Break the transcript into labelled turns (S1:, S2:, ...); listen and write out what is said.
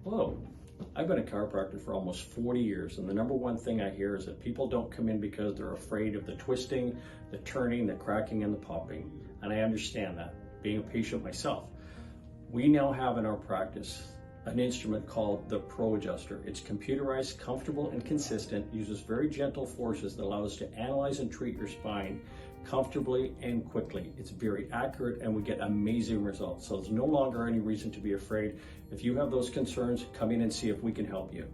S1: Hello. I've been a chiropractor for almost 40 years, and the number one thing I hear is that people don't come in because they're afraid of the twisting, the turning, the cracking, and the popping. And I understand that, being a patient myself. We now have in our practice an instrument called the ProAdjuster. It's computerized, comfortable, and consistent, uses very gentle forces that allow us to analyze and treat your spine comfortably and quickly. It's very accurate and we get amazing results. So there's no longer any reason to be afraid. If you have those concerns, come in and see if we can help you.